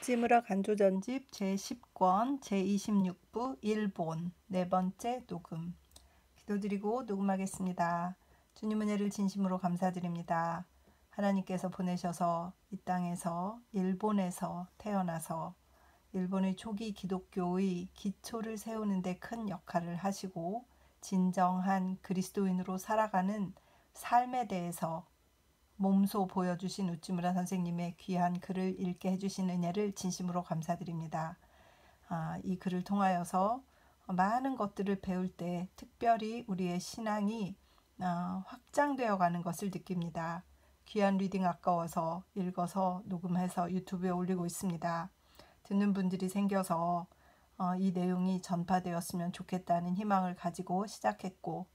우찌무라 간조전집 제10권 제26부 일본 네 번째 녹음. 기도드리고 녹음하겠습니다. 주님 은혜를 진심으로 감사드립니다. 하나님께서 보내셔서 이 땅에서 일본에서 태어나서 일본의 초기 기독교의 기초를 세우는 데 큰 역할을 하시고 진정한 그리스도인으로 살아가는 삶에 대해서 몸소 보여주신 우찌무라 선생님의 귀한 글을 읽게 해주신 은혜를 진심으로 감사드립니다. 이 글을 통하여서 많은 것들을 배울 때 특별히 우리의 신앙이 확장되어 가는 것을 느낍니다. 귀한 리딩 아까워서 읽어서 녹음해서 유튜브에 올리고 있습니다. 듣는 분들이 생겨서 이 내용이 전파되었으면 좋겠다는 희망을 가지고 시작했고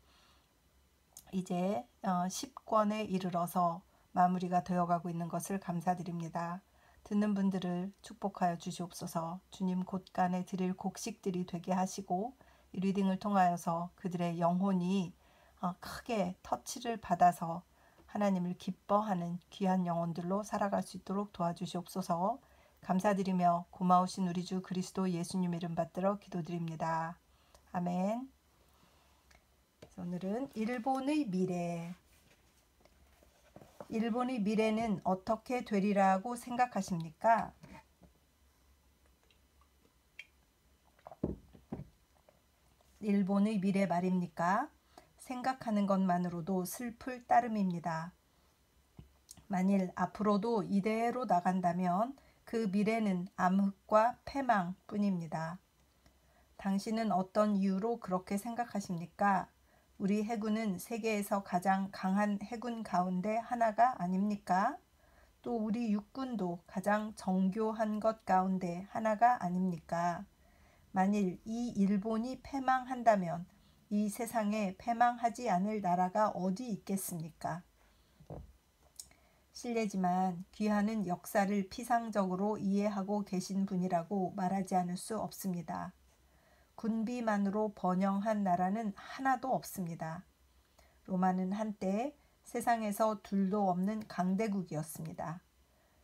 이제 10권에 이르러서 마무리가 되어가고 있는 것을 감사드립니다. 듣는 분들을 축복하여 주시옵소서. 주님 곳간에 드릴 곡식들이 되게 하시고 이 리딩을 통하여서 그들의 영혼이 크게 터치를 받아서 하나님을 기뻐하는 귀한 영혼들로 살아갈 수 있도록 도와주시옵소서. 감사드리며 고마우신 우리 주 그리스도 예수님 이름 받들어 기도드립니다. 아멘. 오늘은 일본의 미래. 일본의 미래는 어떻게 되리라고 생각하십니까? 일본의 미래 말입니까? 생각하는 것만으로도 슬플 따름입니다. 만일 앞으로도 이대로 나간다면 그 미래는 암흑과 패망뿐입니다. 당신은 어떤 이유로 그렇게 생각하십니까? 우리 해군은 세계에서 가장 강한 해군 가운데 하나가 아닙니까? 또 우리 육군도 가장 정교한 것 가운데 하나가 아닙니까? 만일 이 일본이 패망한다면 이 세상에 패망하지 않을 나라가 어디 있겠습니까? 실례지만 귀하는 역사를 피상적으로 이해하고 계신 분이라고 말하지 않을 수 없습니다. 군비만으로 번영한 나라는 하나도 없습니다. 로마는 한때 세상에서 둘도 없는 강대국이었습니다.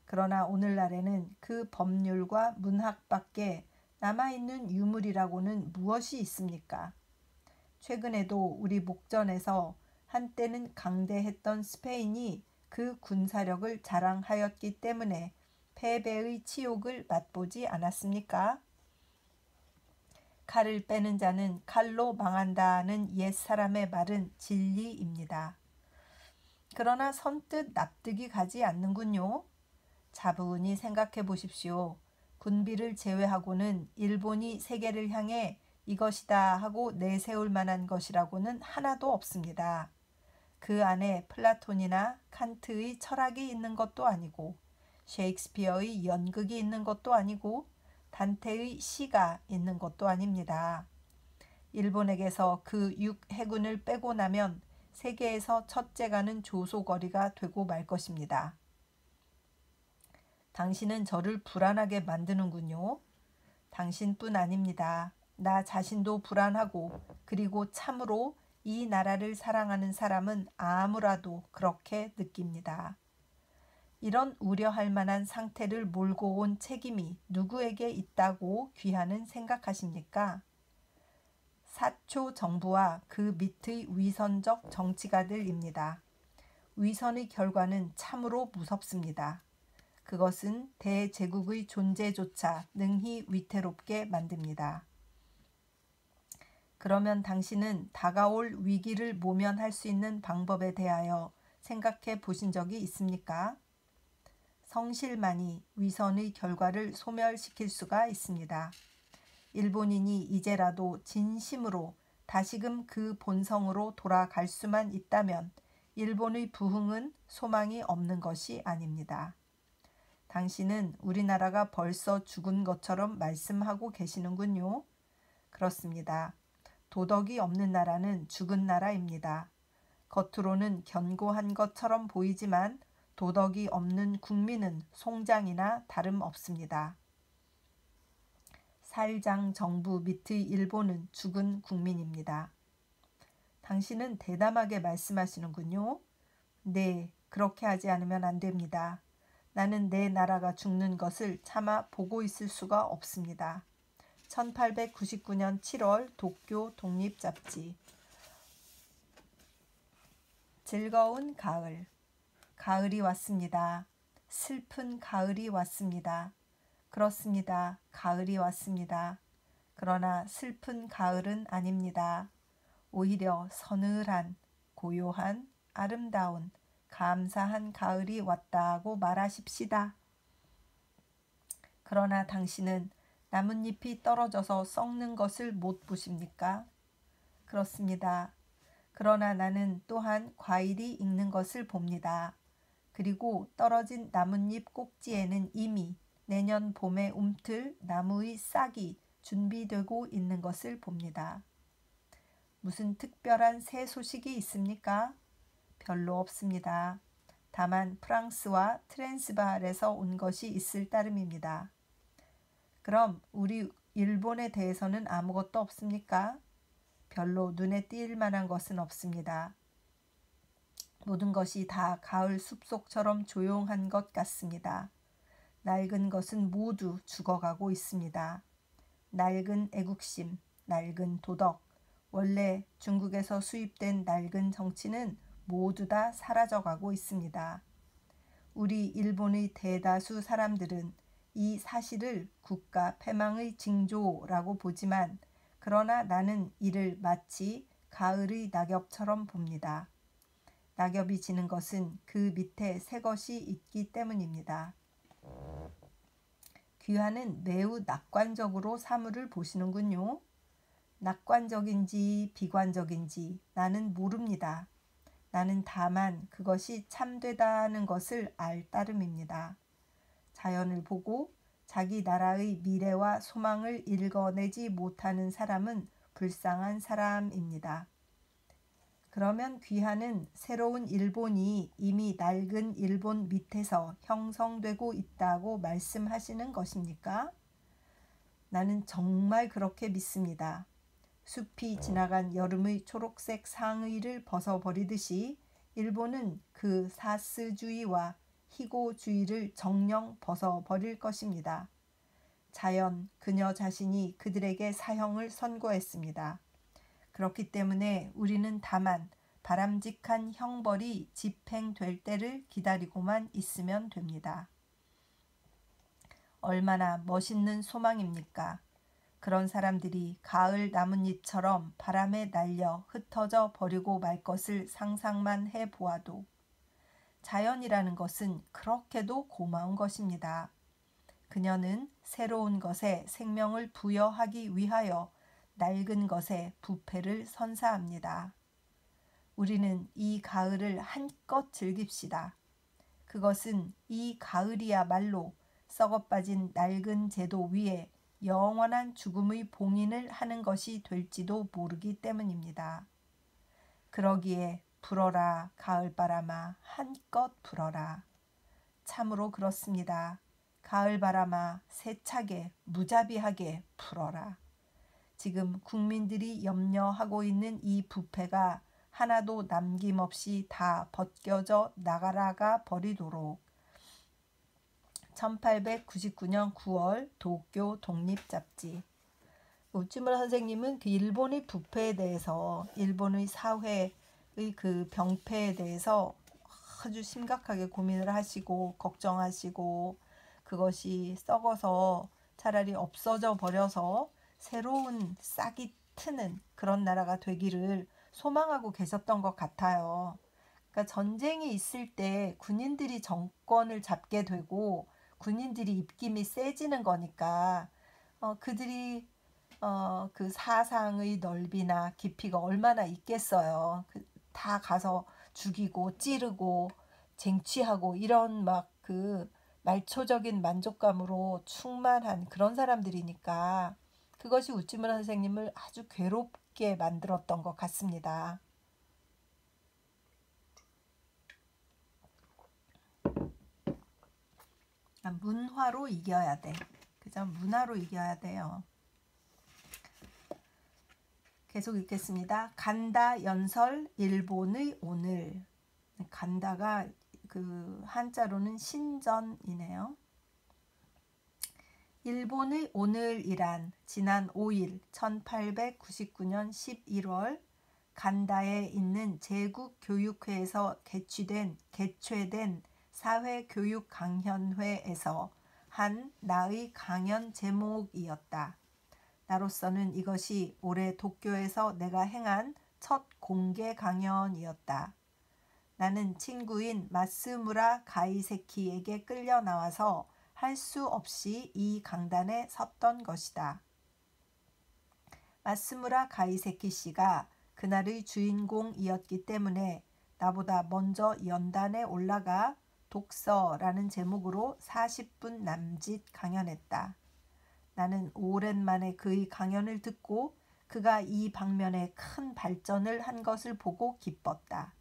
그러나 오늘날에는 그 법률과 문학밖에 남아있는 유물이라고는 무엇이 있습니까? 최근에도 우리 목전에서 한때는 강대했던 스페인이 그 군사력을 자랑하였기 때문에 패배의 치욕을 맛보지 않았습니까? 칼을 빼는 자는 칼로 망한다는 옛사람의 말은 진리입니다. 그러나 선뜻 납득이 가지 않는군요. 차분히 생각해 보십시오. 군비를 제외하고는 일본이 세계를 향해 이것이다 하고 내세울 만한 것이라고는 하나도 없습니다. 그 안에 플라톤이나 칸트의 철학이 있는 것도 아니고 셰익스피어의 연극이 있는 것도 아니고 단테의 시가 있는 것도 아닙니다. 일본에게서 그 6해군을 빼고 나면 세계에서 첫째가는 조소거리가 되고 말 것입니다. 당신은 저를 불안하게 만드는군요. 당신뿐 아닙니다. 나 자신도 불안하고 그리고 참으로 이 나라를 사랑하는 사람은 아무라도 그렇게 느낍니다. 이런 우려할 만한 상태를 몰고 온 책임이 누구에게 있다고 귀하는 생각하십니까? 사초 정부와 그 밑의 위선적 정치가들입니다. 위선의 결과는 참으로 무섭습니다. 그것은 대제국의 존재조차 능히 위태롭게 만듭니다. 그러면 당신은 다가올 위기를 모면할 수 있는 방법에 대하여 생각해 보신 적이 있습니까? 성실만이 위선의 결과를 소멸시킬 수가 있습니다. 일본인이 이제라도 진심으로 다시금 그 본성으로 돌아갈 수만 있다면 일본의 부흥은 소망이 없는 것이 아닙니다. 당신은 우리나라가 벌써 죽은 것처럼 말씀하고 계시는군요. 그렇습니다. 도덕이 없는 나라는 죽은 나라입니다. 겉으로는 견고한 것처럼 보이지만 도덕이 없는 국민은 송장이나 다름없습니다. 살장 정부 밑의 일본은 죽은 국민입니다. 당신은 대담하게 말씀하시는군요. 네, 그렇게 하지 않으면 안 됩니다. 나는 내 나라가 죽는 것을 차마 보고 있을 수가 없습니다. 1899년 7월 도쿄 독립잡지. 즐거운 가을. 가을이 왔습니다. 슬픈 가을이 왔습니다. 그렇습니다. 가을이 왔습니다. 그러나 슬픈 가을은 아닙니다. 오히려 서늘한, 고요한, 아름다운, 감사한 가을이 왔다고 말하십시다. 그러나 당신은 나뭇잎이 떨어져서 썩는 것을 못 보십니까? 그렇습니다. 그러나 나는 또한 과일이 익는 것을 봅니다. 그리고 떨어진 나뭇잎 꼭지에는 이미 내년 봄에 움틀 나무의 싹이 준비되고 있는 것을 봅니다. 무슨 특별한 새 소식이 있습니까? 별로 없습니다. 다만 프랑스와 트랜스발에서 온 것이 있을 따름입니다. 그럼 우리 일본에 대해서는 아무것도 없습니까? 별로 눈에 띌 만한 것은 없습니다. 모든 것이 다 가을 숲속처럼 조용한 것 같습니다. 낡은 것은 모두 죽어가고 있습니다. 낡은 애국심, 낡은 도덕, 원래 중국에서 수입된 낡은 정치는 모두 다 사라져가고 있습니다. 우리 일본의 대다수 사람들은 이 사실을 국가 패망의 징조라고 보지만 그러나 나는 이를 마치 가을의 낙엽처럼 봅니다. 낙엽이 지는 것은 그 밑에 새 것이 있기 때문입니다. 귀하는 매우 낙관적으로 사물을 보시는군요. 낙관적인지 비관적인지 나는 모릅니다. 나는 다만 그것이 참되다는 것을 알 따름입니다. 자연을 보고 자기 나라의 미래와 소망을 읽어내지 못하는 사람은 불쌍한 사람입니다. 그러면 귀하는 새로운 일본이 이미 낡은 일본 밑에서 형성되고 있다고 말씀하시는 것입니까? 나는 정말 그렇게 믿습니다. 숲이 지나간 여름의 초록색 상의를 벗어버리듯이 일본은 그 사스주의와 희고주의를 정령 벗어버릴 것입니다. 자연, 그녀 자신이 그들에게 사형을 선고했습니다. 그렇기 때문에 우리는 다만 바람직한 형벌이 집행될 때를 기다리고만 있으면 됩니다. 얼마나 멋있는 소망입니까? 그런 사람들이 가을 나뭇잎처럼 바람에 날려 흩어져 버리고 말 것을 상상만 해보아도 자연이라는 것은 그렇게도 고마운 것입니다. 그녀는 새로운 것에 생명을 부여하기 위하여 낡은 것에 부패를 선사합니다. 우리는 이 가을을 한껏 즐깁시다. 그것은 이 가을이야말로 썩어빠진 낡은 제도 위에 영원한 죽음의 봉인을 하는 것이 될지도 모르기 때문입니다. 그러기에 불어라 가을바람아 한껏 불어라. 참으로 그렇습니다. 가을바람아 세차게 무자비하게 불어라. 지금 국민들이 염려하고 있는 이 부패가 하나도 남김없이 다 벗겨져 나가라가 버리도록 1899년 9월 도쿄 독립잡지. 우찌무라 선생님은 그 일본의 부패에 대해서 일본의 사회의 그 병폐에 대해서 아주 심각하게 고민을 하시고 걱정하시고 그것이 썩어서 차라리 없어져 버려서 새로운 싹이 트는 그런 나라가 되기를 소망하고 계셨던 것 같아요. 그러니까 전쟁이 있을 때 군인들이 정권을 잡게 되고 군인들이 입김이 세지는 거니까 그들이 그 사상의 넓이나 깊이가 얼마나 있겠어요. 다 가서 죽이고 찌르고 쟁취하고 이런 막 그 말초적인 만족감으로 충만한 그런 사람들이니까 그것이 우찌무라 선생님을 아주 괴롭게 만들었던 것 같습니다. 문화로 이겨야 돼. 그죠? 문화로 이겨야 돼요. 계속 읽겠습니다. 간다 연설 일본의 오늘. 간다가 그 한자로는 신전이네요. 일본의 오늘이란 지난 5일 1899년 11월 간다에 있는 제국교육회에서 개최된 사회교육강연회에서 한 나의 강연 제목이었다. 나로서는 이것이 올해 도쿄에서 내가 행한 첫 공개 강연이었다. 나는 친구인 마스무라 가이세키에게 끌려 나와서 할 수 없이 이 강단에 섰던 것이다. 마스무라 가이세키 씨가 그날의 주인공이었기 때문에 나보다 먼저 연단에 올라가 독서라는 제목으로 40분 남짓 강연했다. 나는 오랜만에 그의 강연을 듣고 그가 이 방면에 큰 발전을 한 것을 보고 기뻤다.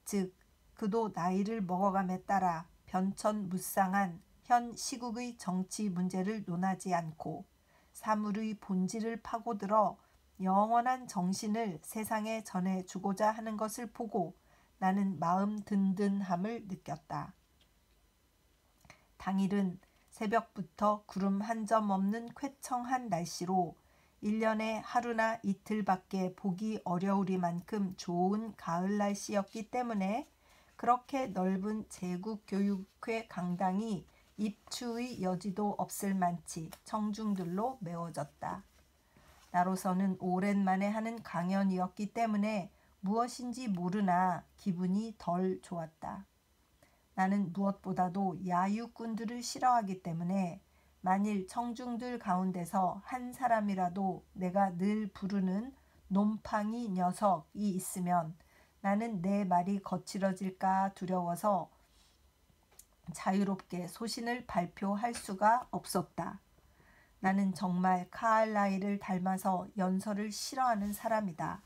즉, 그도 나이를 먹어감에 따라 변천무쌍한 현 시국의 정치 문제를 논하지 않고 사물의 본질을 파고들어 영원한 정신을 세상에 전해주고자 하는 것을 보고 나는 마음 든든함을 느꼈다. 당일은 새벽부터 구름 한 점 없는 쾌청한 날씨로 1년에 하루나 이틀밖에 보기 어려우리만큼 좋은 가을 날씨였기 때문에 그렇게 넓은 제국교육회 강당이 입추의 여지도 없을 만치 청중들로 메워졌다. 나로서는 오랜만에 하는 강연이었기 때문에 무엇인지 모르나 기분이 덜 좋았다. 나는 무엇보다도 야유꾼들을 싫어하기 때문에 만일 청중들 가운데서 한 사람이라도 내가 늘 부르는 놈팡이 녀석이 있으면 나는 내 말이 거칠어질까 두려워서 자유롭게 소신을 발표할 수가 없었다. 나는 정말 카알라일을 닮아서 연설을 싫어하는 사람이다.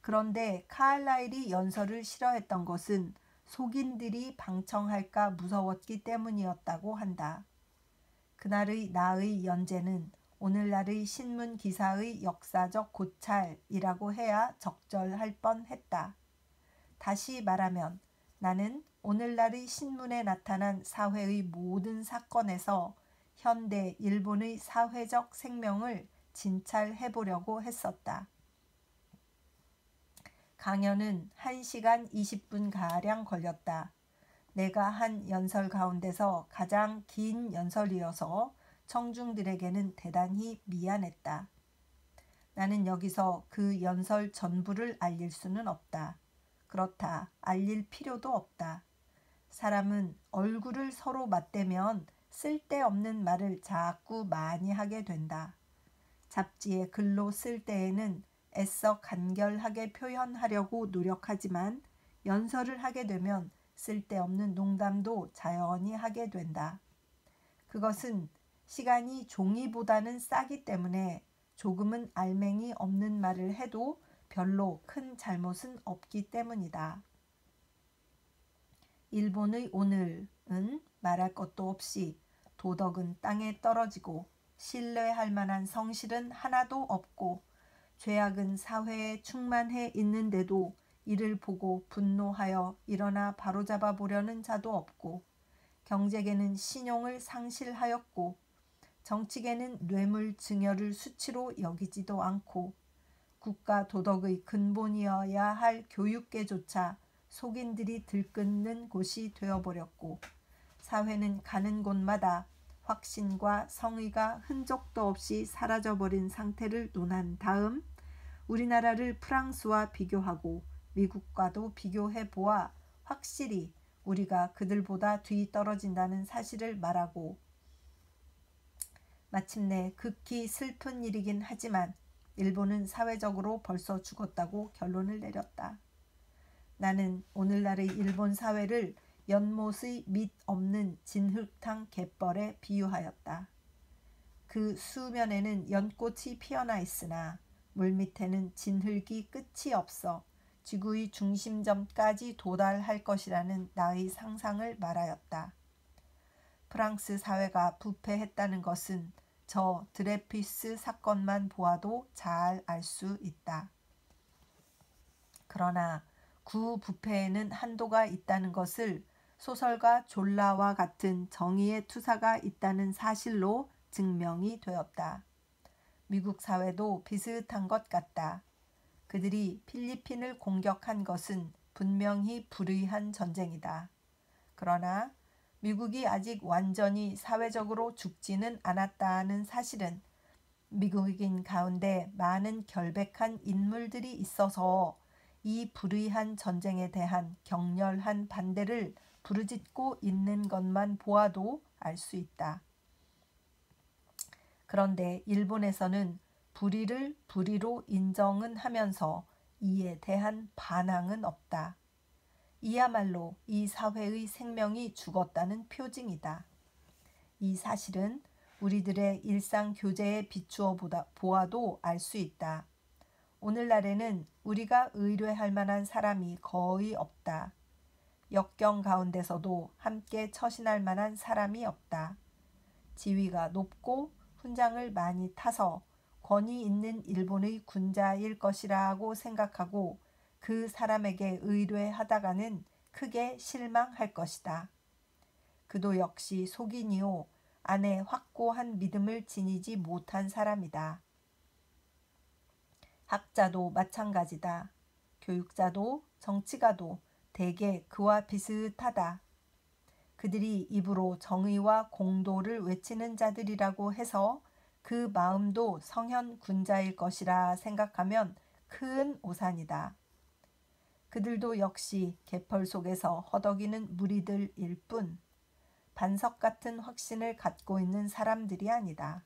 그런데 카알라일이 연설을 싫어했던 것은 속인들이 방청할까 무서웠기 때문이었다고 한다. 그날의 나의 연재는 오늘날의 신문 기사의 역사적 고찰이라고 해야 적절할 뻔했다. 다시 말하면 나는 오늘날의 신문에 나타난 사회의 모든 사건에서 현대 일본의 사회적 생명을 진찰해보려고 했었다. 강연은 1시간 20분가량 걸렸다. 내가 한 연설 가운데서 가장 긴 연설이어서 청중들에게는 대단히 미안했다. 나는 여기서 그 연설 전부를 알릴 수는 없다. 그렇다. 알릴 필요도 없다. 사람은 얼굴을 서로 맞대면 쓸데없는 말을 자꾸 많이 하게 된다. 잡지에 글로 쓸 때에는 애써 간결하게 표현하려고 노력하지만 연설을 하게 되면 쓸데없는 농담도 자연히 하게 된다. 그것은 시간이 종이보다는 싸기 때문에 조금은 알맹이 없는 말을 해도 별로 큰 잘못은 없기 때문이다. 일본의 오늘은 말할 것도 없이 도덕은 땅에 떨어지고 신뢰할 만한 성실은 하나도 없고 죄악은 사회에 충만해 있는데도 이를 보고 분노하여 일어나 바로잡아 보려는 자도 없고 경제계는 신용을 상실하였고 정치계는 뇌물 증여를 수치로 여기지도 않고 국가 도덕의 근본이어야 할 교육계조차 속인들이 들끓는 곳이 되어버렸고 사회는 가는 곳마다 확신과 성의가 흔적도 없이 사라져버린 상태를 논한 다음 우리나라를 프랑스와 비교하고 미국과도 비교해 보아 확실히 우리가 그들보다 뒤떨어진다는 사실을 말하고 마침내 극히 슬픈 일이긴 하지만 일본은 사회적으로 벌써 죽었다고 결론을 내렸다. 나는 오늘날의 일본 사회를 연못의 밑 없는 진흙탕 갯벌에 비유하였다. 그 수면에는 연꽃이 피어나 있으나 물밑에는 진흙이 끝이 없어 지구의 중심점까지 도달할 것이라는 나의 상상을 말하였다. 프랑스 사회가 부패했다는 것은 저 드레피스 사건만 보아도 잘 알 수 있다. 그러나 구부패에는 한도가 있다는 것을 소설가 졸라와 같은 정의의 투사가 있다는 사실로 증명이 되었다. 미국 사회도 비슷한 것 같다. 그들이 필리핀을 공격한 것은 분명히 불의한 전쟁이다. 그러나 미국이 아직 완전히 사회적으로 죽지는 않았다는 사실은 미국인 가운데 많은 결백한 인물들이 있어서 이 불의한 전쟁에 대한 격렬한 반대를 부르짖고 있는 것만 보아도 알 수 있다. 그런데 일본에서는 불의를 불의로 인정은 하면서 이에 대한 반항은 없다. 이야말로 이 사회의 생명이 죽었다는 표징이다. 이 사실은 우리들의 일상 교제에 비추어 보아도 알 수 있다. 오늘날에는 우리가 의뢰할 만한 사람이 거의 없다. 역경 가운데서도 함께 처신할 만한 사람이 없다. 지위가 높고 훈장을 많이 타서 권위 있는 일본의 군자일 것이라고 생각하고 그 사람에게 의뢰하다가는 크게 실망할 것이다. 그도 역시 속인이요 안에 확고한 믿음을 지니지 못한 사람이다. 학자도 마찬가지다. 교육자도 정치가도 대개 그와 비슷하다. 그들이 입으로 정의와 공도를 외치는 자들이라고 해서 그 마음도 성현 군자일 것이라 생각하면 큰 오산이다. 그들도 역시 계펄 속에서 허덕이는 무리들일 뿐 반석 같은 확신을 갖고 있는 사람들이 아니다.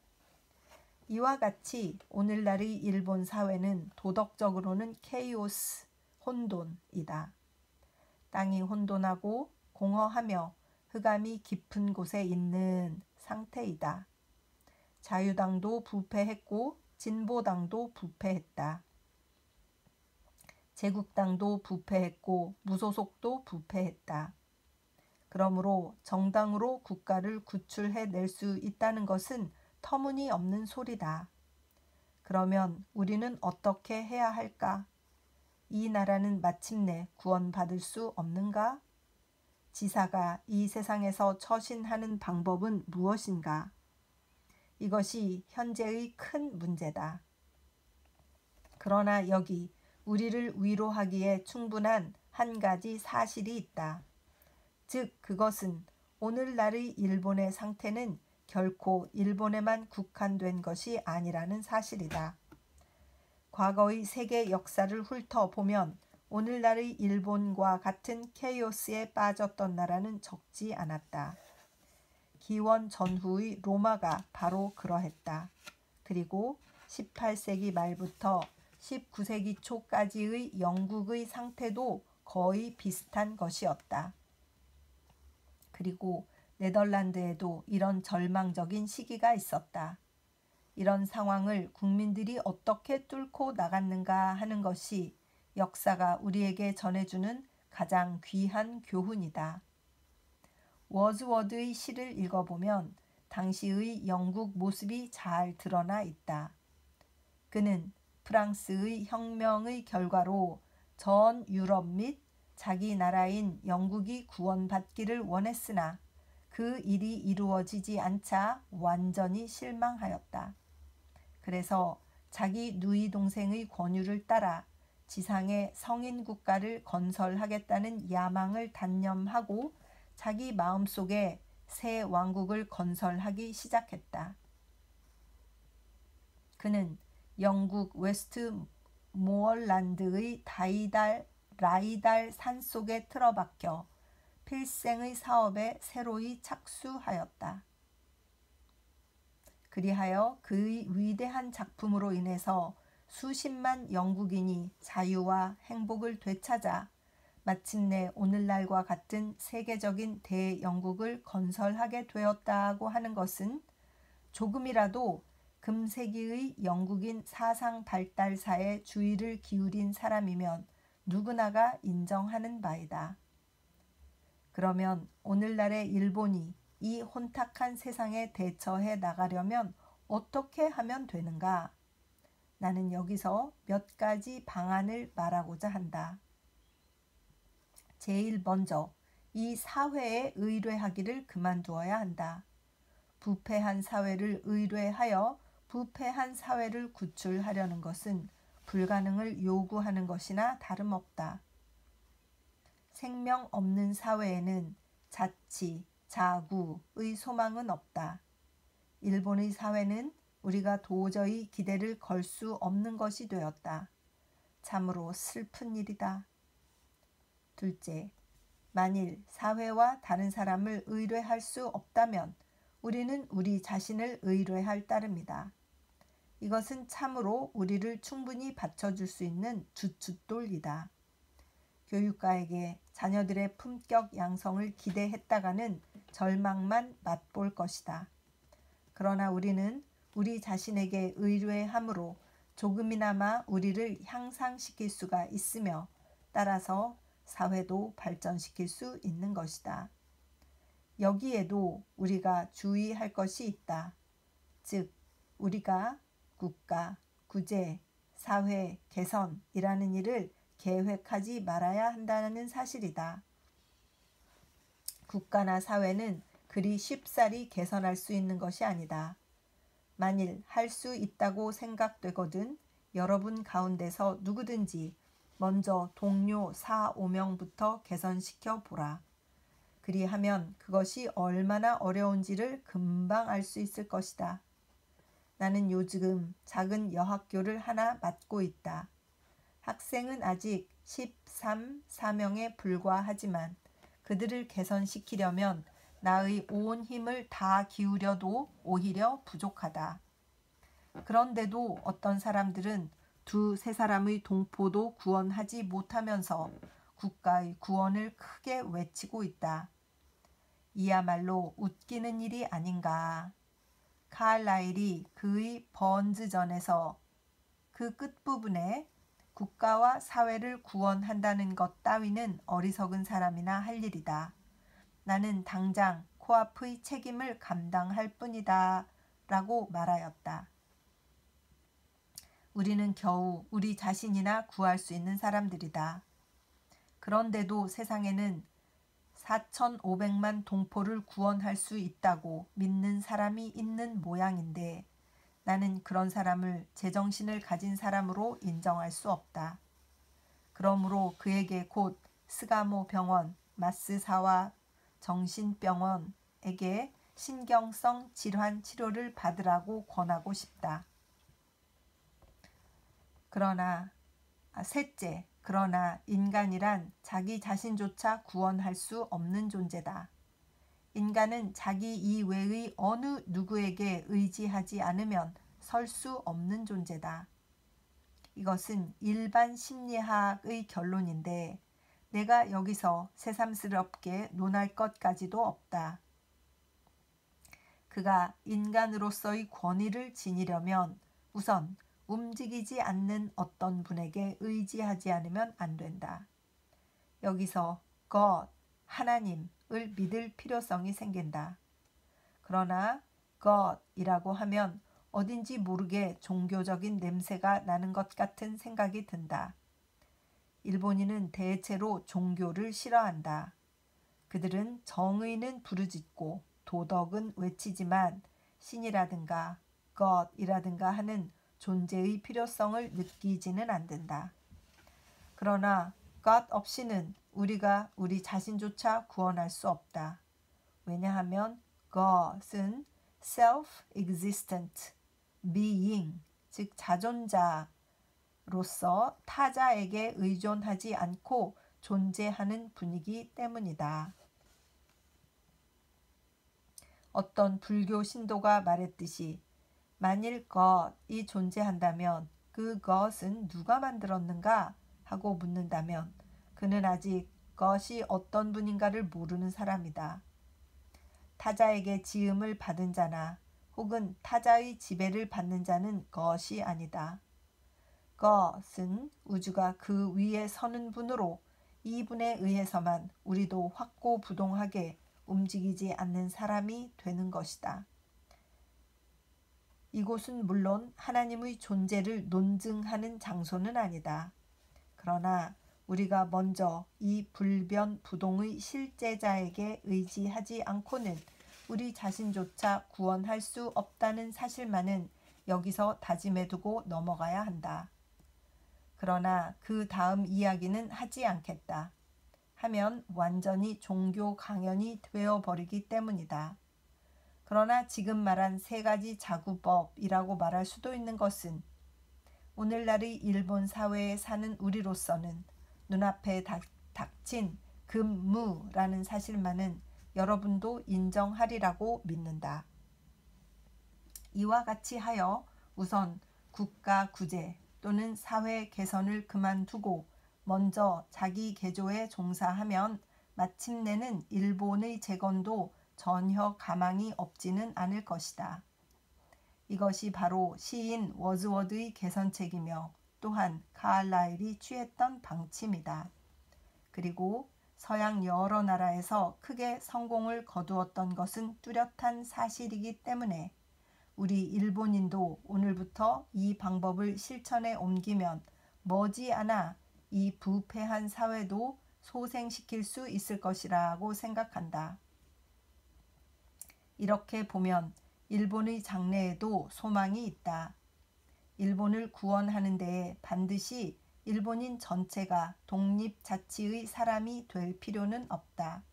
이와 같이 오늘날의 일본 사회는 도덕적으로는 케이오스, 혼돈이다. 땅이 혼돈하고 공허하며 흑암이 깊은 곳에 있는 상태이다. 자유당도 부패했고 진보당도 부패했다. 제국당도 부패했고 무소속도 부패했다. 그러므로 정당으로 국가를 구출해낼 수 있다는 것은 터무니없는 소리다. 그러면 우리는 어떻게 해야 할까? 이 나라는 마침내 구원받을 수 없는가? 지사가 이 세상에서 처신하는 방법은 무엇인가? 이것이 현재의 큰 문제다. 그러나 여기 우리를 위로하기에 충분한 한 가지 사실이 있다. 즉 그것은 오늘날의 일본의 상태는 결코 일본에만 국한된 것이 아니라는 사실이다. 과거의 세계 역사를 훑어보면 오늘날의 일본과 같은 케이오스에 빠졌던 나라는 적지 않았다. 기원 전후의 로마가 바로 그러했다. 그리고 18세기 말부터 19세기 초까지의 영국의 상태도 거의 비슷한 것이었다. 그리고 네덜란드에도 이런 절망적인 시기가 있었다. 이런 상황을 국민들이 어떻게 뚫고 나갔는가 하는 것이 역사가 우리에게 전해주는 가장 귀한 교훈이다. 워즈워드의 시를 읽어보면 당시의 영국 모습이 잘 드러나 있다. 그는 프랑스의 혁명의 결과로 전 유럽 및 자기 나라인 영국이 구원받기를 원했으나 그 일이 이루어지지 않자 완전히 실망하였다. 그래서 자기 누이 동생의 권유를 따라 지상에 성인 국가를 건설하겠다는 야망을 단념하고 자기 마음속에 새 왕국을 건설하기 시작했다. 그는 영국 웨스트모얼란드의 라이달 산속에 틀어박혀 필생의 사업에 새로이 착수하였다. 그리하여 그의 위대한 작품으로 인해서 수십만 영국인이 자유와 행복을 되찾아 마침내 오늘날과 같은 세계적인 대영국을 건설하게 되었다고 하는 것은 조금이라도 금세기의 영국인 사상 발달사에 주의를 기울인 사람이면 누구나가 인정하는 바이다. 그러면 오늘날의 일본이 이 혼탁한 세상에 대처해 나가려면 어떻게 하면 되는가? 나는 여기서 몇 가지 방안을 말하고자 한다. 제일 먼저 이 사회에 의뢰하기를 그만두어야 한다. 부패한 사회를 의뢰하여 부패한 사회를 구출하려는 것은 불가능을 요구하는 것이나 다름없다. 생명 없는 사회에는 자치, 자구의 소망은 없다. 일본의 사회는 우리가 도저히 기대를 걸 수 없는 것이 되었다. 참으로 슬픈 일이다. 둘째, 만일 사회와 다른 사람을 의뢰할 수 없다면 우리는 우리 자신을 의뢰할 따름이다. 이것은 참으로 우리를 충분히 받쳐줄 수 있는 주춧돌이다. 교육가에게 자녀들의 품격 양성을 기대했다가는 절망만 맛볼 것이다. 그러나 우리는 우리 자신에게 의뢰함으로 조금이나마 우리를 향상시킬 수가 있으며 따라서 사회도 발전시킬 수 있는 것이다. 여기에도 우리가 주의할 것이 있다. 즉, 우리가 국가, 구제, 사회 개선이라는 일을 계획하지 말아야 한다는 사실이다. 국가나 사회는 그리 쉽사리 개선할 수 있는 것이 아니다. 만일 할 수 있다고 생각되거든 여러분 가운데서 누구든지 먼저 동료 4, 5명부터 개선시켜 보라. 그리하면 그것이 얼마나 어려운지를 금방 알 수 있을 것이다. 나는 요즘 작은 여학교를 하나 맡고 있다. 학생은 아직 13, 4명에 불과하지만 그들을 개선시키려면 나의 온 힘을 다 기울여도 오히려 부족하다. 그런데도 어떤 사람들은 2, 3사람의 동포도 구원하지 못하면서 국가의 구원을 크게 외치고 있다. 이야말로 웃기는 일이 아닌가. 칼라일이 그의 번즈전에서 그 끝부분에 국가와 사회를 구원한다는 것 따위는 어리석은 사람이나 할 일이다. 나는 당장 코앞의 책임을 감당할 뿐이다 라고 말하였다. 우리는 겨우 우리 자신이나 구할 수 있는 사람들이다. 그런데도 세상에는 4,500만 동포를 구원할 수 있다고 믿는 사람이 있는 모양인데 나는 그런 사람을 제정신을 가진 사람으로 인정할 수 없다. 그러므로 그에게 곧 스가모 병원, 마스사와 정신병원에게 신경성 질환 치료를 받으라고 권하고 싶다. 셋째, 그러나 인간이란 자기 자신조차 구원할 수 없는 존재다. 인간은 자기 이외의 어느 누구에게 의지하지 않으면 설 수 없는 존재다. 이것은 일반 심리학의 결론인데 내가 여기서 새삼스럽게 논할 것까지도 없다. 그가 인간으로서의 권위를 지니려면 우선 움직이지 않는 어떤 분에게 의지하지 않으면 안 된다. 여기서 God, 하나님을 믿을 필요성이 생긴다. 그러나 God이라고 하면 어딘지 모르게 종교적인 냄새가 나는 것 같은 생각이 든다. 일본인은 대체로 종교를 싫어한다. 그들은 정의는 부르짖고 도덕은 외치지만 신이라든가 God이라든가 하는 존재의 필요성을 느끼지는 않는다. 그러나 God 없이는 우리가 우리 자신조차 구원할 수 없다. 왜냐하면 God은 self-existent being, 즉 자존자로서 타자에게 의존하지 않고 존재하는 분이기 때문이다. 어떤 불교 신도가 말했듯이 만일 God이 존재한다면 그 God은 누가 만들었는가 하고 묻는다면 그는 아직 God이 어떤 분인가를 모르는 사람이다. 타자에게 지음을 받은 자나 혹은 타자의 지배를 받는 자는 God이 아니다. God은 우주가 그 위에 서는 분으로 이분에 의해서만 우리도 확고부동하게 움직이지 않는 사람이 되는 것이다. 이곳은 물론 하나님의 존재를 논증하는 장소는 아니다. 그러나 우리가 먼저 이 불변부동의 실제자에게 의지하지 않고는 우리 자신조차 구원할 수 없다는 사실만은 여기서 다짐해두고 넘어가야 한다. 그러나 그 다음 이야기는 하지 않겠다. 하면 완전히 종교 강연이 되어버리기 때문이다. 그러나 지금 말한 세 가지 자구법이라고 말할 수도 있는 것은 오늘날의 일본 사회에 사는 우리로서는 눈앞에 닥친 금무라는 사실만은 여러분도 인정하리라고 믿는다. 이와 같이 하여 우선 국가 구제 또는 사회 개선을 그만두고 먼저 자기 개조에 종사하면 마침내는 일본의 재건도 전혀 가망이 없지는 않을 것이다. 이것이 바로 시인 워즈워드의 개선책이며 또한 카알라일이 취했던 방침이다. 그리고 서양 여러 나라에서 크게 성공을 거두었던 것은 뚜렷한 사실이기 때문에 우리 일본인도 오늘부터 이 방법을 실천에 옮기면 머지않아 이 부패한 사회도 소생시킬 수 있을 것이라고 생각한다. 이렇게 보면 일본의 장래에도 소망이 있다. 일본을 구원하는 데에 반드시 일본인 전체가 독립자치의 사람이 될 필요는 없다.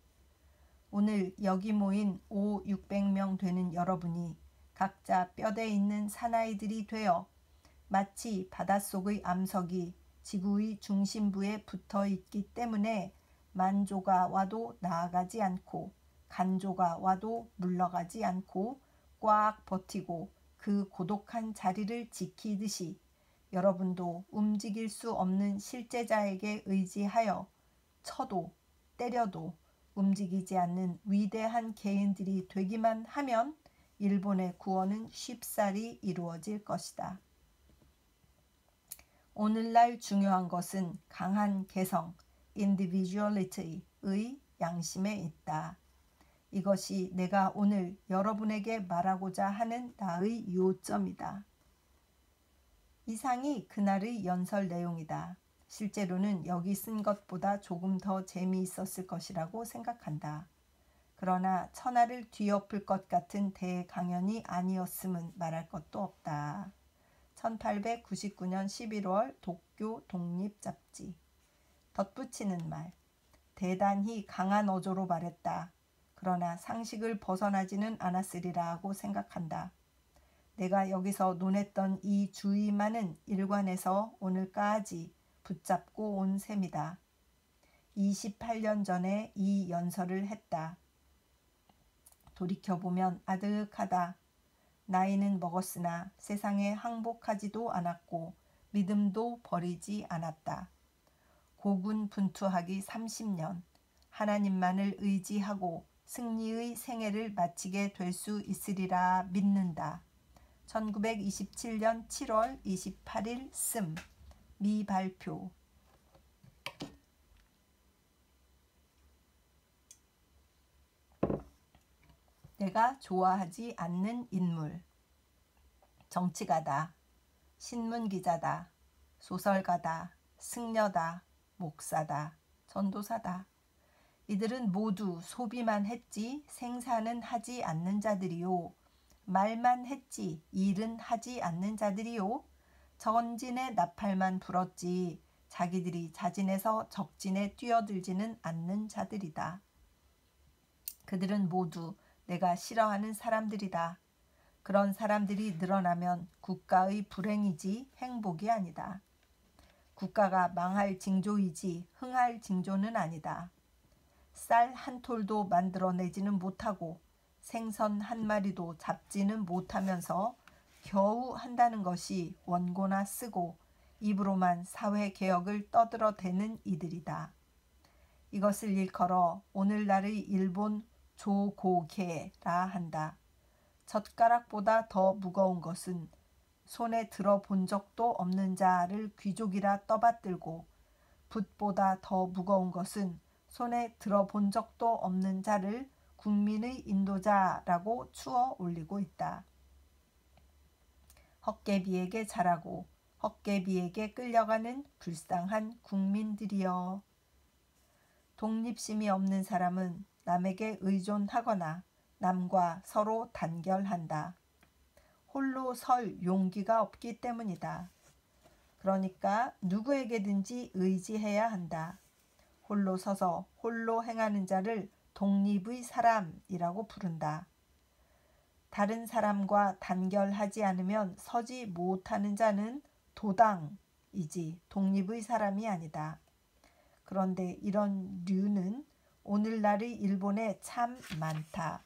오늘 여기 모인 500~600명 되는 여러분이 각자 뼈대 있는 사나이들이 되어 마치 바닷속의 암석이 지구의 중심부에 붙어 있기 때문에 만조가 와도 나아가지 않고 간조가 와도 물러가지 않고 꽉 버티고 그 고독한 자리를 지키듯이 여러분도 움직일 수 없는 실제자에게 의지하여 쳐도 때려도 움직이지 않는 위대한 개인들이 되기만 하면 일본의 구원은 쉽사리 이루어질 것이다. 오늘날 중요한 것은 강한 개성, individuality의 양심에 있다. 이것이 내가 오늘 여러분에게 말하고자 하는 나의 요점이다. 이상이 그날의 연설 내용이다. 실제로는 여기 쓴 것보다 조금 더 재미있었을 것이라고 생각한다. 그러나 천하를 뒤엎을 것 같은 대강연이 아니었음은 말할 것도 없다. 1899년 11월 도쿄 독립잡지. 덧붙이는 말. 대단히 강한 어조로 말했다. 그러나 상식을 벗어나지는 않았으리라고 생각한다. 내가 여기서 논했던 이 주의만은 일관해서 오늘까지 붙잡고 온 셈이다. 28년 전에 이 연설을 했다. 돌이켜보면 아득하다. 나이는 먹었으나 세상에 항복하지도 않았고 믿음도 버리지 않았다. 고군분투하기 30년, 하나님만을 의지하고 승리의 생애를 마치게 될 수 있으리라 믿는다. 1927년 7월 28일 씀 미발표. 내가 좋아하지 않는 인물. 정치가다, 신문기자다, 소설가다, 승려다, 목사다, 전도사다. 이들은 모두 소비만 했지 생산은 하지 않는 자들이요. 말만 했지 일은 하지 않는 자들이요. 전진의 나팔만 불었지 자기들이 자진해서 적진에 뛰어들지는 않는 자들이다. 그들은 모두 내가 싫어하는 사람들이다. 그런 사람들이 늘어나면 국가의 불행이지 행복이 아니다. 국가가 망할 징조이지 흥할 징조는 아니다. 쌀 한 톨도 만들어내지는 못하고 생선 한 마리도 잡지는 못하면서 겨우 한다는 것이 원고나 쓰고 입으로만 사회개혁을 떠들어대는 이들이다. 이것을 일컬어 오늘날의 일본 조고개라 한다. 젓가락보다 더 무거운 것은 손에 들어본 적도 없는 자를 귀족이라 떠받들고 붓보다 더 무거운 것은 손에 들어본 적도 없는 자를 국민의 인도자라고 추어 올리고 있다. 헛개비에게 잘하고 헛개비에게 끌려가는 불쌍한 국민들이여. 독립심이 없는 사람은 남에게 의존하거나 남과 서로 단결한다. 홀로 설 용기가 없기 때문이다. 그러니까 누구에게든지 의지해야 한다. 홀로 서서 홀로 행하는 자를 독립의 사람이라고 부른다. 다른 사람과 단결하지 않으면 서지 못하는 자는 도당이지 독립의 사람이 아니다. 그런데 이런 류는 오늘날의 일본에 참 많다.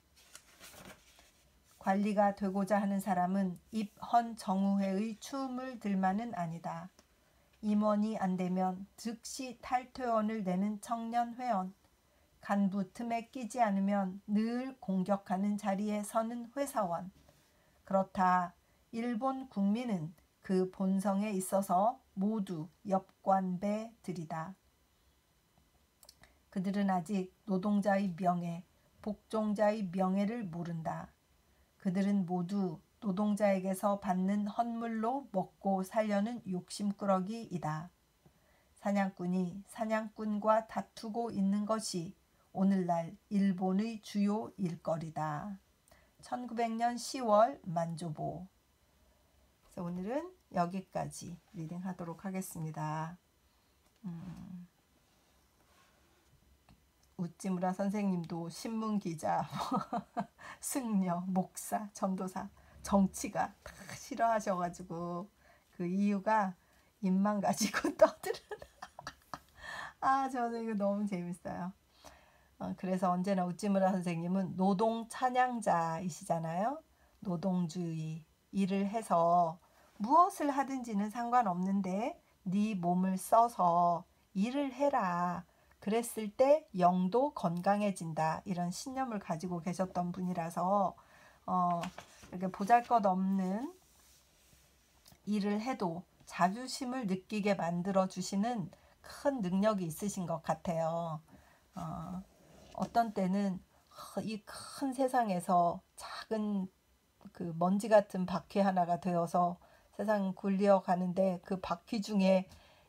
관리가 되고자 하는 사람은 입헌 정우회의 추움을 들만은 아니다. 임원이 안 되면 즉시 탈퇴원을 내는 청년 회원, 간부 틈에 끼지 않으면 늘 공격하는 자리에 서는 회사원. 그렇다. 일본 국민은 그 본성에 있어서 모두 역관배들이다. 그들은 아직 노동자의 명예, 복종자의 명예를 모른다. 그들은 모두 노동자에게서 받는 헌물로 먹고 살려는 욕심꾸러기이다. 사냥꾼이 사냥꾼과 다투고 있는 것이 오늘날 일본의 주요 일거리다. 1900년 10월 만조보. 그래서 오늘은 여기까지 리딩하도록 하겠습니다. 우찌무라 선생님도 신문기자, 승려, 목사, 전도사, 정치가 다 싫어하셔가지고 그 이유가 입만 가지고 떠드는 저는 이거 너무 재밌어요. 그래서 언제나 우찌무라 선생님은 노동 찬양자이시잖아요. 노동주의, 일을 해서 무엇을 하든지는 상관없는데 네 몸을 써서 일을 해라. 그랬을 때 영도 건강해진다. 이런 신념을 가지고 계셨던 분이라서 이렇게 보잘것없는 일을 해도 자부심을 느끼게 만들어주시는 큰 능력이 있으신 것 같아요. 어떤 때는 이 큰 세상에서 작은 그 먼지 같은 바퀴 하나가 되어서 세상 굴려 가는데 그 바퀴 중에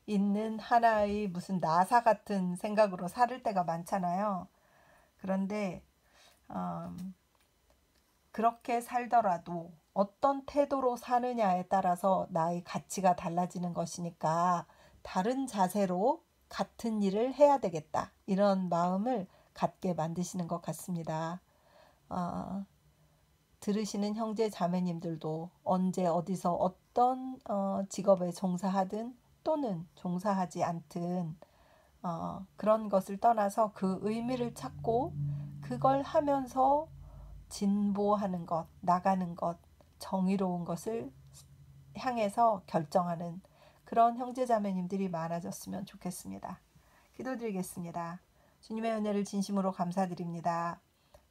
있는 하나의 무슨 나사 같은 생각으로 살을 때가 많잖아요. 그런데 그렇게 살더라도 어떤 태도로 사느냐에 따라서 나의 가치가 달라지는 것이니까 다른 자세로 같은 일을 해야 되겠다. 이런 마음을 갖게 만드시는 것 같습니다. 들으시는 형제 자매님들도 언제 어디서 어떤 직업에 종사하든 또는 종사하지 않든 그런 것을 떠나서 그 의미를 찾고 그걸 하면서 진보하는 것, 나가는 것, 정의로운 것을 향해서 결정하는 그런 형제자매님들이 많아졌으면 좋겠습니다. 기도드리겠습니다. 주님의 은혜를 진심으로 감사드립니다.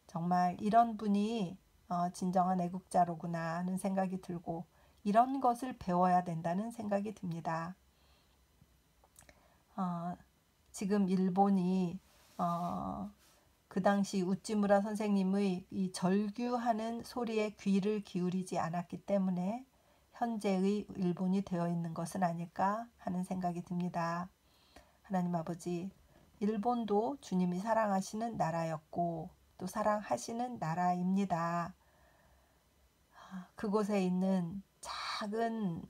정말 이런 분이 진정한 애국자로구나 하는 생각이 들고 이런 것을 배워야 된다는 생각이 듭니다. 지금 일본이 그 당시 우찌무라 선생님의 이 절규하는 소리에 귀를 기울이지 않았기 때문에 현재의 일본이 되어 있는 것은 아닐까 하는 생각이 듭니다. 하나님 아버지, 일본도 주님이 사랑하시는 나라였고 또 사랑하시는 나라입니다. 그곳에 있는 작은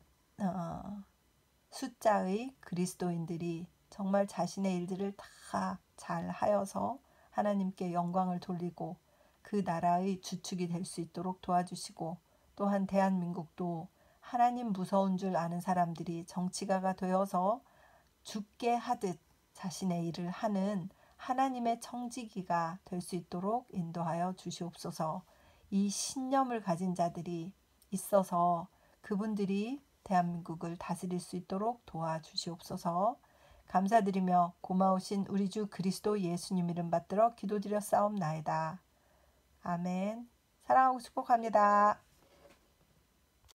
숫자의 그리스도인들이 정말 자신의 일들을 다 잘 하여서 하나님께 영광을 돌리고 그 나라의 주축이 될 수 있도록 도와주시고 또한 대한민국도 하나님 무서운 줄 아는 사람들이 정치가가 되어서 죽게 하듯 자신의 일을 하는 하나님의 청지기가 될 수 있도록 인도하여 주시옵소서. 이 신념을 가진 자들이 있어서 그분들이 대한민국을 다스릴 수 있도록 도와주시옵소서. 감사드리며 고마우신 우리 주 그리스도 예수님 이름 받들어 기도드려 싸움나이다. 아멘. 사랑하고 축복합니다.